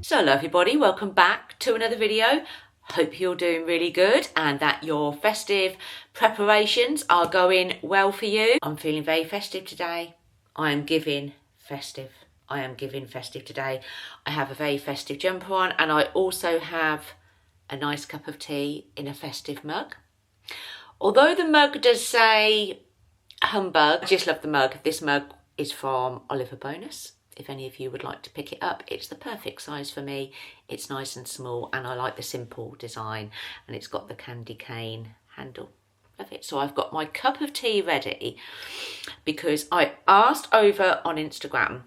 So hello everybody, welcome back to another video. Hope you're doing really good and that your festive preparations are going well for you. I'm feeling very festive today. I am giving festive today. I have a very festive jumper on and I also have a nice cup of tea in a festive mug. Although the mug does say humbug, I just love the mug. This mug is from Oliver Bonus. If any of you would like to pick it up, it's the perfect size for me. It's nice and small and I like the simple design and it's got the candy cane handle. Love it. So I've got my cup of tea ready because I asked over on Instagram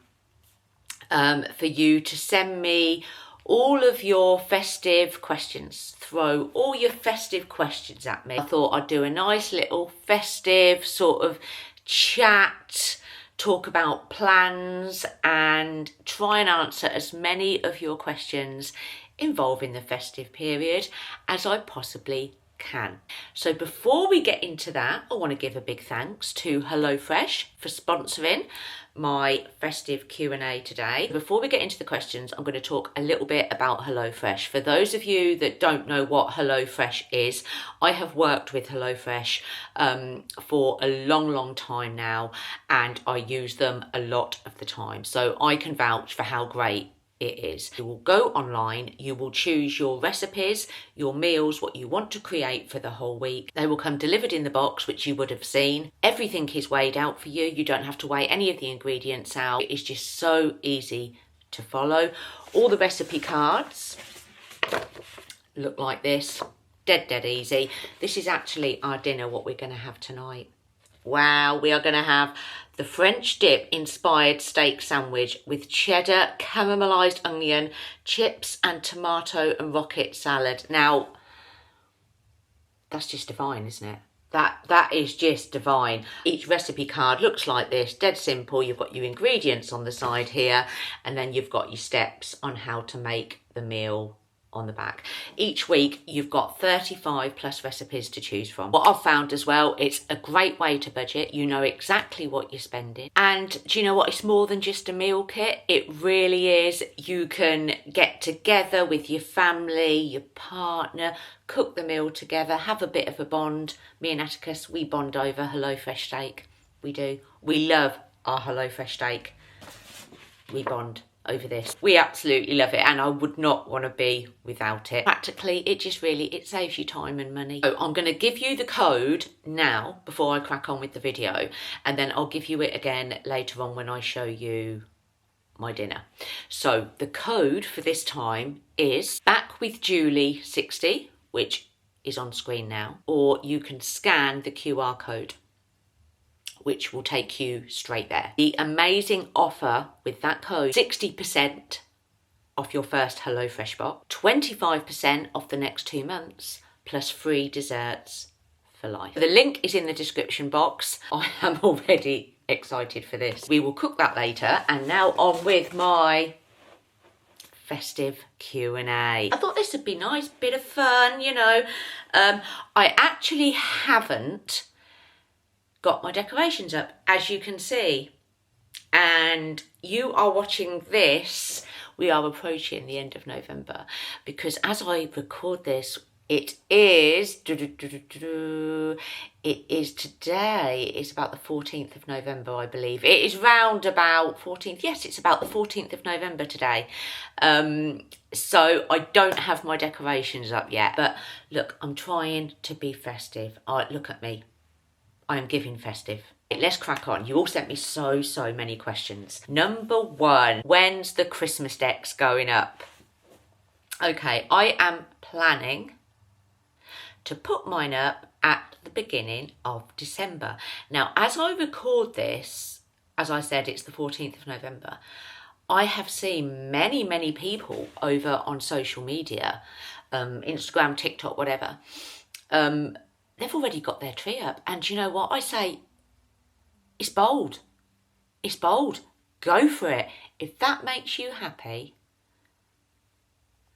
for you to send me all of your festive questions. Throw all your festive questions at me. I thought I'd do a nice little festive sort of chat, talk about plans and try and answer as many of your questions involving the festive period as I possibly can. So before we get into that, I want to give a big thanks to HelloFresh for sponsoring my festive Q&A today. Before we get into the questions, I'm going to talk a little bit about HelloFresh. For those of you that don't know what HelloFresh is, I have worked with HelloFresh for a long time now and I use them a lot of the time. So I can vouch for how great it is. You will go online, you will choose your recipes, your meals, what you want to create for the whole week. They will come delivered in the box, which you would have seen. Everything is weighed out for you. You don't have to weigh any of the ingredients out. It is just so easy to follow. All the recipe cards look like this. Dead easy. This is actually our dinner, what we're going to have tonight. Wow, we are going to have the French dip inspired steak sandwich with cheddar, caramelised onion, chips and tomato and rocket salad. Now, that's just divine, isn't it? That is just divine. Each recipe card looks like this, dead simple. You've got your ingredients on the side here and then you've got your steps on how to make the meal on the back. Each week you've got 35 plus recipes to choose from. What I've found as well, it's a great way to budget. You know exactly what you're spending. And do you know what? It's more than just a meal kit. It really is. You can get together with your family, your partner, cook the meal together, have a bit of a bond. Me and Atticus, we bond over HelloFresh steak. We do. We love our HelloFresh steak. We bond over this. We absolutely love it and I would not want to be without it. Practically, it saves you time and money. So I'm going to give you the code now before I crack on with the video and then I'll give you it again later on when I show you my dinner. So the code for this time is Back with Julie 60, which is on screen now, or you can scan the QR code, which will take you straight there. The amazing offer with that code, 60% off your first HelloFresh box, 25% off the next 2 months, plus free desserts for life. The link is in the description box. I am already excited for this. We will cook that later. And now on with my festive Q&A. I thought this would be nice, bit of fun, you know. I actually haven't got my decorations up, as you can see, and you are watching this. We are approaching the end of November because as I record this, it is today. It's about the 14th of November, I believe. It is round about 14th. Yes, it's about the 14th of November today. So I don't have my decorations up yet, but look, I'm trying to be festive. Look at me. I am giving festive. Let's crack on. You all sent me so many questions. Number one, when's the Christmas decks going up? Okay, I am planning to put mine up at the beginning of December. Now, as I record this, as I said, it's the 14th of November. I have seen many people over on social media, Instagram, TikTok, whatever, they've already got their tree up. And you know what? I say, it's bold. It's bold. Go for it. If that makes you happy,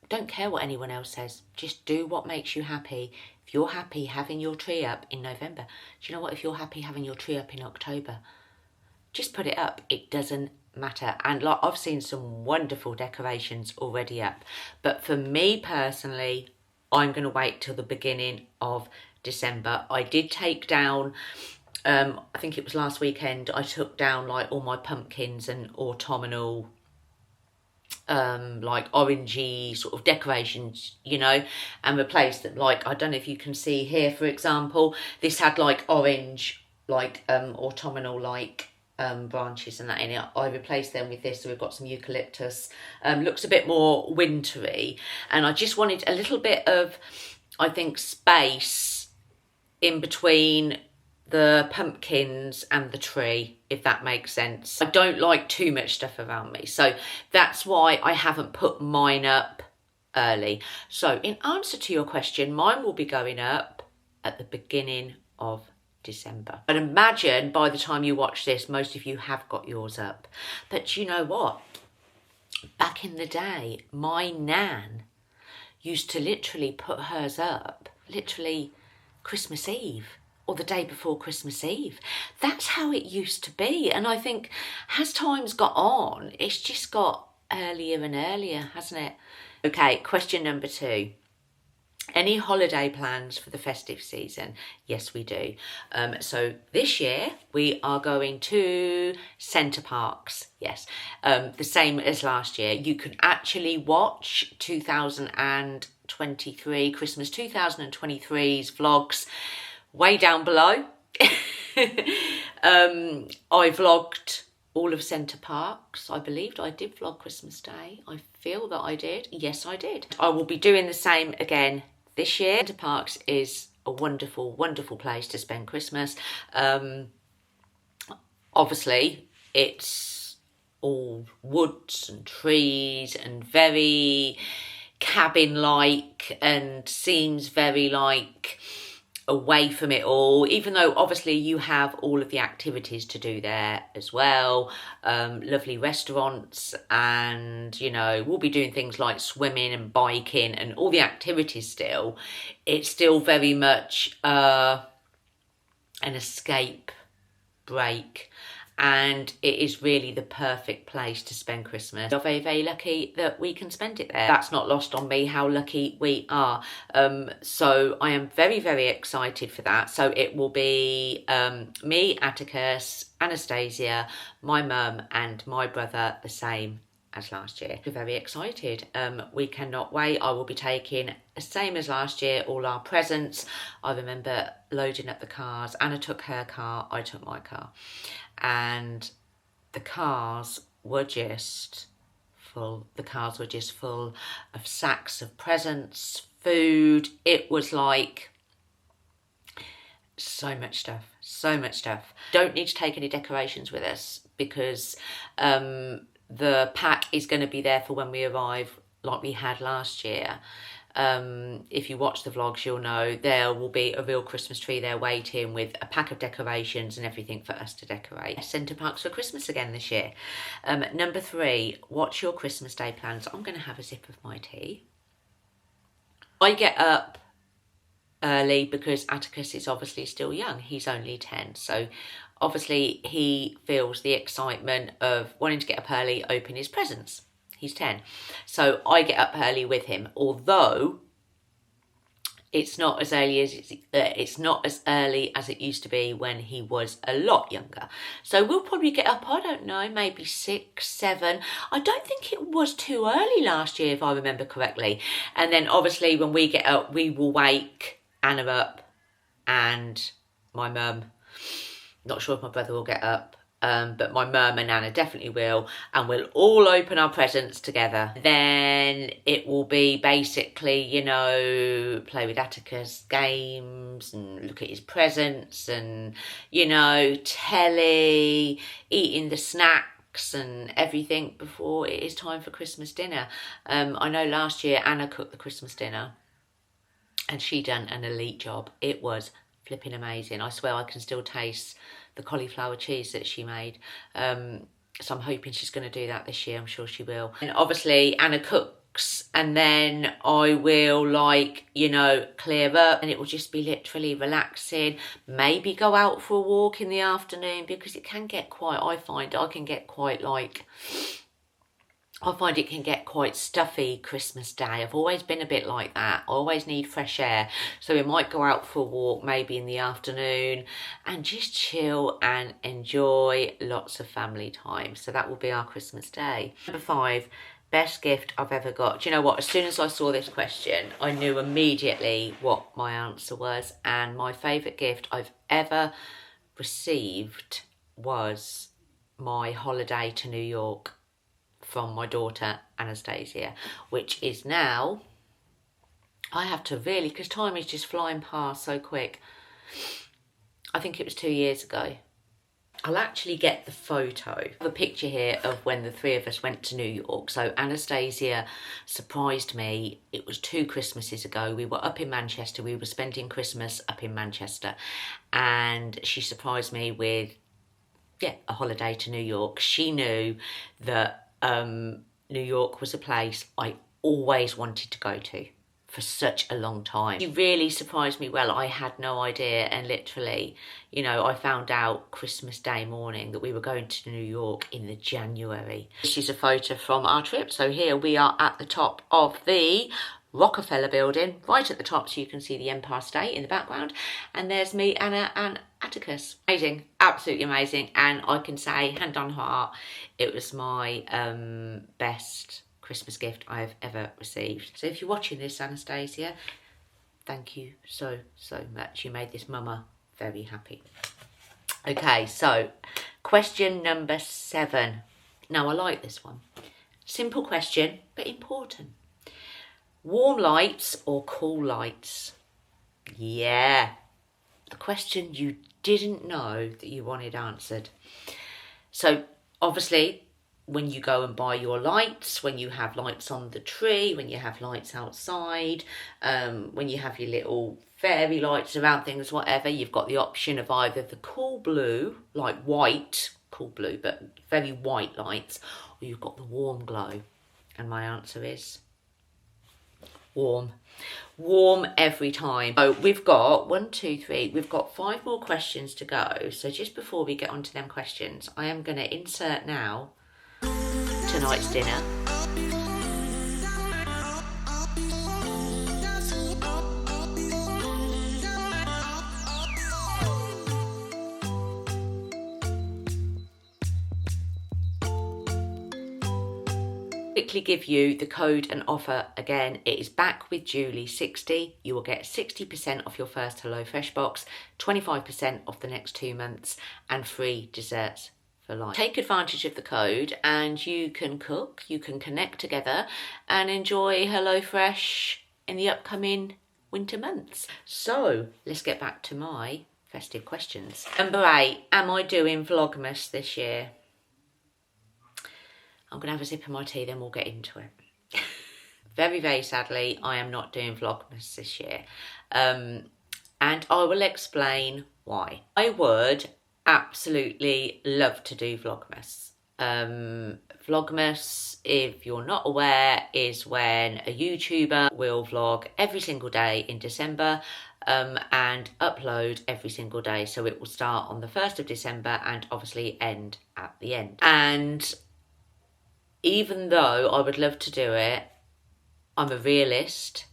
don't care what anyone else says. Just do what makes you happy. If you're happy having your tree up in November, do you know what? If you're happy having your tree up in October, just put it up. It doesn't matter. And like, I've seen some wonderful decorations already up, but for me personally, I'm going to wait till the beginning of December. I did take down, I think it was last weekend, I took down like all my pumpkins and autumnal like orangey sort of decorations, you know, and replaced them. Like, I don't know if you can see here, for example, this had like orange, like autumnal like branches and that in it. I replaced them with this, so we've got some eucalyptus. Looks a bit more wintry, and I just wanted a little bit of, I think, space in between the pumpkins and the tree, if that makes sense. I don't like too much stuff around me, so that's why I haven't put mine up early. So in answer to your question, mine will be going up at the beginning of December. But imagine by the time you watch this, most of you have got yours up. But you know what? Back in the day, my nan used to literally put hers up, literally Christmas Eve or the day before Christmas Eve. That's how it used to be. And I think as time's got on, it's just got earlier and earlier, hasn't it? Okay, question number 2. Any holiday plans for the festive season? Yes, we do. So this year we are going to Center Parcs. Yes, the same as last year. You can actually watch 2023, Christmas 2023's vlogs way down below. I vlogged all of Center Parcs. I believed I did vlog Christmas Day. I feel that I did. Yes, I did. I will be doing the same again this year. Center Parcs is a wonderful, wonderful place to spend Christmas. Obviously, it's all woods and trees and very cabin-like, and seems very like away from it all, even though obviously you have all of the activities to do there as well. Lovely restaurants, and you know, we'll be doing things like swimming and biking and all the activities still. It's still very much an escape break, and it is really the perfect place to spend Christmas. We're very, very lucky that we can spend it there. That's not lost on me how lucky we are. So I am very, very excited for that. So it will be me, Atticus, Anastasia, my mum and my brother, the same as last year. We're very excited. We cannot wait. I will be taking, the same as last year, all our presents. I remember loading up the cars. Anna took her car, I took my car. And the cars were just full. The cars were just full of sacks of presents, food. It was like so much stuff, so much stuff. Don't need to take any decorations with us because the pack is going to be there for when we arrive, like we had last year. If you watch the vlogs, you'll know there will be a real Christmas tree there waiting with a pack of decorations and everything for us to decorate. Center Parcs for Christmas again this year. Number 3, what's your Christmas Day plans? I'm going to have a sip of my tea. I get up early because Atticus is obviously still young. He's only 10, so obviously he feels the excitement of wanting to get up early, open his presents. He's 10. So I get up early with him, although it's not as early as it used to be when he was a lot younger. So we'll probably get up, I don't know, maybe 6, 7. I don't think it was too early last year, if I remember correctly. And then obviously when we get up, we will wake Anna up and my mum. Not sure if my brother will get up. But my mum and Nana definitely will, and we'll all open our presents together. Then it will be basically, you know, play with Atticus, games, and look at his presents, and, you know, telly, eating the snacks and everything before it is time for Christmas dinner. I know last year Anna cooked the Christmas dinner and she done an elite job. It was flipping amazing. I swear I can still taste the cauliflower cheese that she made. So I'm hoping she's going to do that this year. I'm sure she will. And obviously Anna cooked relax, and then I will, like, you know, clear up, and it will just be literally relaxing. Maybe go out for a walk in the afternoon, because it can get quite, I find it can get quite stuffy Christmas Day. I've always been a bit like that. I always need fresh air. So we might go out for a walk maybe in the afternoon and just chill and enjoy lots of family time. So that will be our Christmas Day. Number 5, best gift I've ever got. Do you know what? As soon as I saw this question, I knew immediately what my answer was. And my favourite gift I've ever received was my holiday to New York from my daughter Anastasia, which is now, I have to really, because time is just flying past so quick. I think it was 2 years ago. I'll actually get the photo, the picture here of when the 3 of us went to New York. So Anastasia surprised me. It was 2 Christmases ago. We were up in Manchester. We were spending Christmas up in Manchester, and she surprised me with, a holiday to New York. She knew that New York was a place I always wanted to go to for such a long time. She really surprised me well. I had no idea, and literally, you know, I found out Christmas Day morning that we were going to New York in the January. This is a photo from our trip. So here we are at the top of the Rockefeller building, right at the top, so you can see the Empire State in the background, and there's me, Anna and Atticus. Amazing, absolutely amazing. And I can say, hand on heart, it was my best Christmas gift I've ever received. So if you're watching this, Anastasia, thank you so much. You made this mama very happy. Okay, so question number 7. Now I like this one. Simple question, but important. Warm lights or cool lights? Yeah, the question you didn't know that you wanted answered. So obviously, when you go and buy your lights, when you have lights on the tree, when you have lights outside, when you have your little fairy lights around things, whatever, you've got the option of either the cool blue, like white, cool blue, but very white lights, or you've got the warm glow. And my answer is warm. Warm every time. So we've got 1, 2, 3, we've got 5 more questions to go. So just before we get onto them questions, I am going to insert now tonight's dinner. Quickly give you the code and offer again. It is back with Julie 60. You will get 60% off your first HelloFresh box, 25% off the next 2 months, and free desserts for life. Take advantage of the code and you can cook, you can connect together and enjoy HelloFresh in the upcoming winter months. So let's get back to my festive questions. Number 8, am I doing Vlogmas this year? I'm going to have a sip of my tea, then we'll get into it. Very sadly, I am not doing Vlogmas this year. And I will explain why. I would absolutely love to do Vlogmas. Vlogmas, if you're not aware, is when a YouTuber will vlog every single day in December and upload every single day. So it will start on the 1st of December and obviously end at the end. And even though I would love to do it, I'm a realist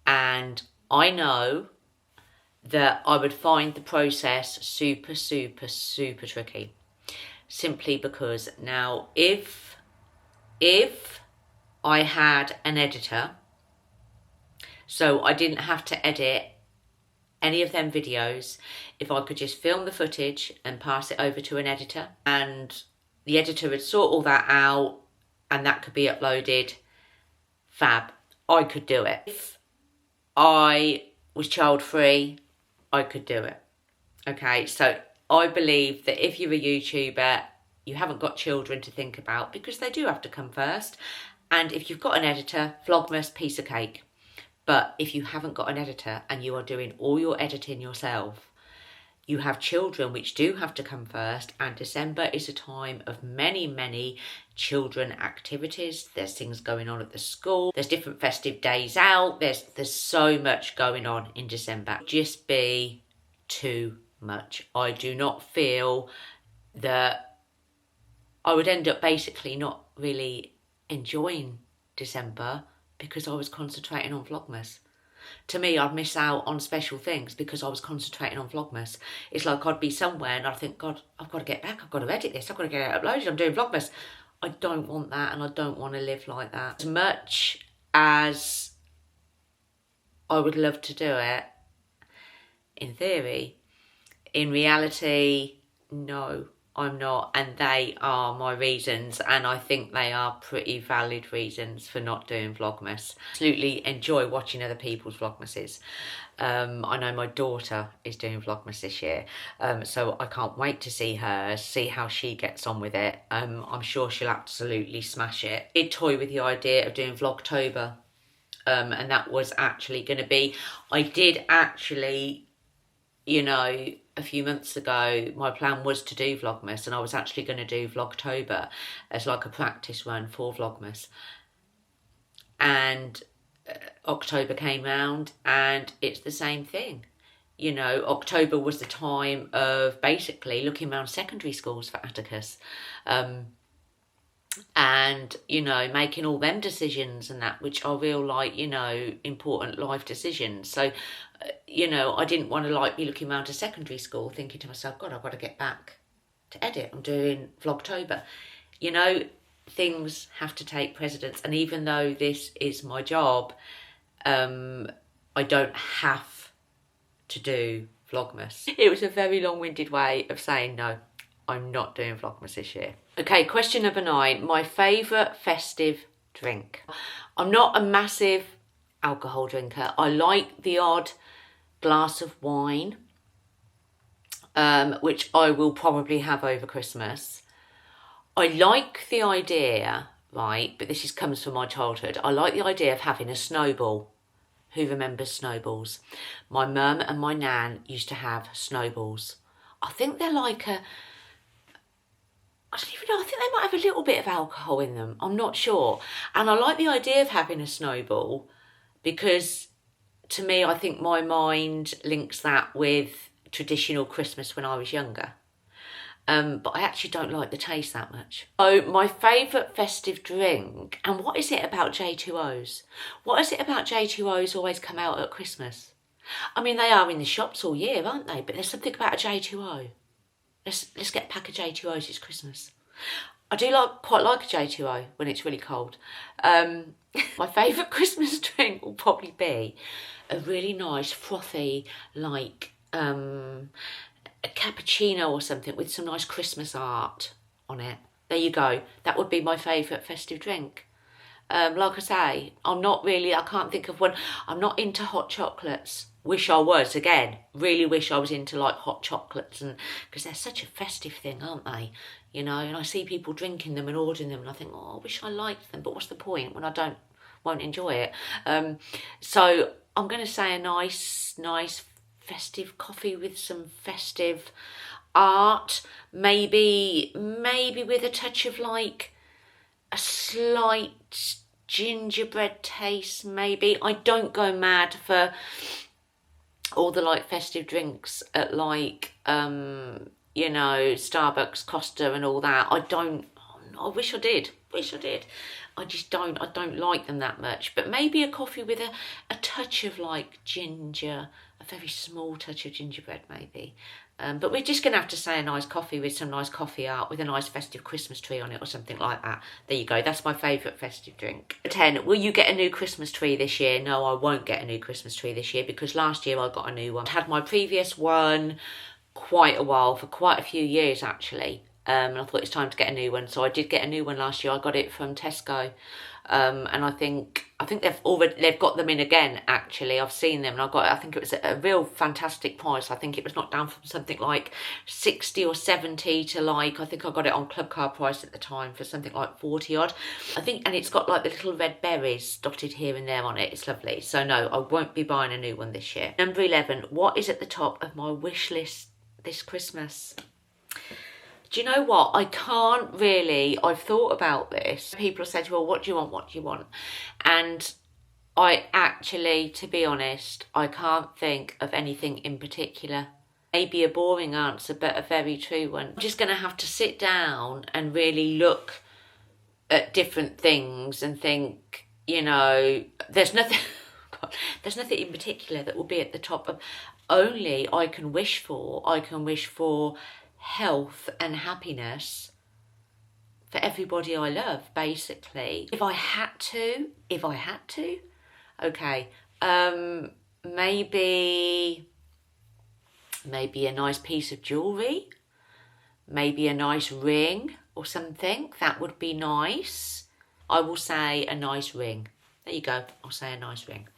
and I know that I would find the process super tricky. Simply because now if I had an editor, so I didn't have to edit any of them videos, if I could just film the footage and pass it over to an editor and the editor would sort all that out, and that could be uploaded, fab, I could do it. If I was child free, I could do it. Okay, so I believe that if you're a YouTuber, you haven't got children to think about because they do have to come first. And if you've got an editor, Vlogmas, piece of cake. But if you haven't got an editor and you are doing all your editing yourself, you have children which do have to come first, and December is a time of many, many children activities. There's things going on at the school, there's different festive days out, there's so much going on in December. Just be too much. I do not feel that I would end up basically not really enjoying December because I was concentrating on Vlogmas. To me, I'd miss out on special things because I was concentrating on Vlogmas. It's like I'd be somewhere and I'd think, God, I've got to get back. I've got to edit this. I've got to get it uploaded. I'm doing Vlogmas. I don't want that, and I don't want to live like that. As much as I would love to do it, in theory, in reality, no, I'm not, and they are my reasons, and I think they are pretty valid reasons for not doing Vlogmas. Absolutely enjoy watching other people's Vlogmases. I know my daughter is doing Vlogmas this year, so I can't wait to see her, see how she gets on with it. I'm sure she'll absolutely smash it. I did toy with the idea of doing Vlogtober, and that was actually going to be, I did actually, you know, a few months ago, my plan was to do Vlogmas, and I was actually going to do Vlogtober as like a practice run for Vlogmas. And October came round and it's the same thing. You know, October was the time of basically looking around secondary schools for Atticus. And, you know, making all them decisions and that, which are real, like, you know, important life decisions. So, you know, I didn't want to, like, be looking around to secondary school thinking to myself, God, I've got to get back to edit. I'm doing Vlogtober. You know, things have to take precedence. And even though this is my job, I don't have to do Vlogmas. It was a very long-winded way of saying no. I'm not doing Vlogmas this year. Okay, question number 9. My favourite festive drink. I'm not a massive alcohol drinker. I like the odd glass of wine, which I will probably have over Christmas. I like the idea, right, but this comes from my childhood. I like the idea of having a snowball. Who remembers snowballs? My mum and my nan used to have snowballs. I think they're like a... I don't even know, I think they might have a little bit of alcohol in them. I'm not sure. And I like the idea of having a snowball because, to me, I think my mind links that with traditional Christmas when I was younger. But I actually don't like the taste that much. So my favourite festive drink, and what is it about J2Os? What is it about J2Os always come out at Christmas? I mean, they are in the shops all year, aren't they? But there's something about a J2O. Let's get a pack of J2Os, it's Christmas. I do quite like a J2O when it's really cold. My favourite Christmas drink will probably be a really nice frothy, like a cappuccino or something with some nice Christmas art on it. There you go. That would be my favourite festive drink. Like I say, I can't think of one. I'm not into hot chocolates. Wish I was, again. Really wish I was into like hot chocolates, and because they're such a festive thing, aren't they? You know, and I see people drinking them and ordering them and I think, oh, I wish I liked them, but what's the point when I won't enjoy it? So I'm going to say a nice festive coffee with some festive art, maybe with a touch of like a slight gingerbread taste, maybe. I don't go mad for all the like festive drinks at like you know, Starbucks, Costa and all that. I wish I did. I just don't like them that much. But maybe a coffee with a touch of like ginger, a very small touch of gingerbread maybe. But we're just going to have to say a nice coffee with some nice coffee art with a nice festive Christmas tree on it or something like that. There you go. That's my favourite festive drink. 10. Will you get a new Christmas tree this year? No, I won't get a new Christmas tree this year because last year I got a new one. I had my previous one quite a while, for quite a few years actually. And I thought it's time to get a new one. So I did get a new one last year. I got it from Tesco. And I think they've got them in again actually. I've seen them and I think it was a real fantastic price. I think it was knocked down from something like 60 or 70 to like, I think I got it on club card price at the time for something like 40 odd. I think, and it's got like the little red berries dotted here and there on it. It's lovely. So no, I won't be buying a new one this year. Number 11, what is at the top of my wish list this Christmas? Do you know what? I can't really, I've thought about this. People have said, well, what do you want? What do you want? And I actually, to be honest, I can't think of anything in particular. Maybe a boring answer, but a very true one. I'm just going to have to sit down and really look at different things and think, you know, there's nothing in particular that will be at the top of. Only I can wish for health and happiness for everybody I love, basically. If I had to, okay, maybe a nice piece of jewellery, maybe a nice ring or something. That would be nice. I will say a nice ring. There you go, I'll say a nice ring.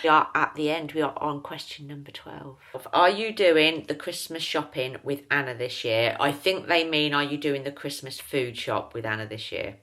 We are at the end, we are on question number 12. Are you doing the Christmas shopping with Anna this year? I think they mean, are you doing the Christmas food shop with Anna this year?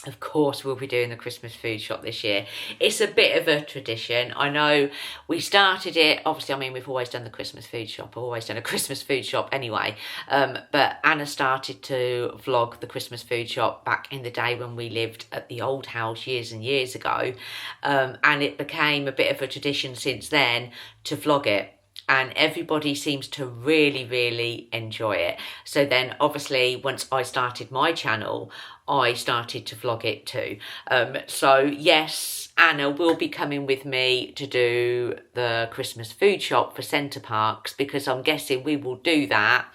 Of course we'll be doing the Christmas food shop this year. It's a bit of a tradition. I know we started it, obviously, I mean, we've always done the Christmas food shop. I've always done a Christmas food shop anyway. But Anna started to vlog the Christmas food shop back in the day when we lived at the old house years and years ago. And it became a bit of a tradition since then to vlog it. And everybody seems to really, really enjoy it. So then obviously once I started my channel, I started to vlog it too. So yes, Anna will be coming with me to do the Christmas food shop for Center Parcs, because I'm guessing we will do that.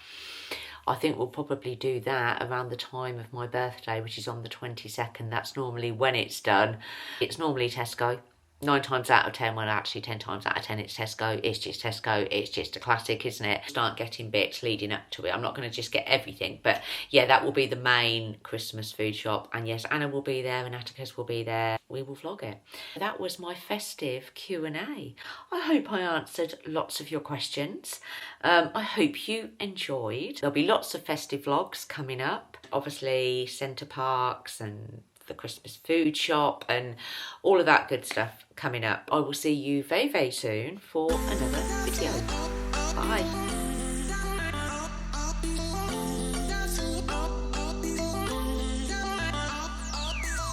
I think we'll probably do that around the time of my birthday, which is on the 22nd. That's normally when it's done. It's normally Tesco. 9 times out of 10, well actually 10 times out of 10 it's Tesco. It's just Tesco, it's just a classic, isn't it? Start getting bits leading up to it. I'm not going to just get everything, but yeah, that will be the main Christmas food shop. And yes, Anna will be there and Atticus will be there. We will vlog it. That was my festive Q&A. I hope I answered lots of your questions. I hope you enjoyed. There'll be lots of festive vlogs coming up. Obviously Center Parcs and the Christmas food shop and all of that good stuff coming up. I will see you very, very soon for another video. Bye.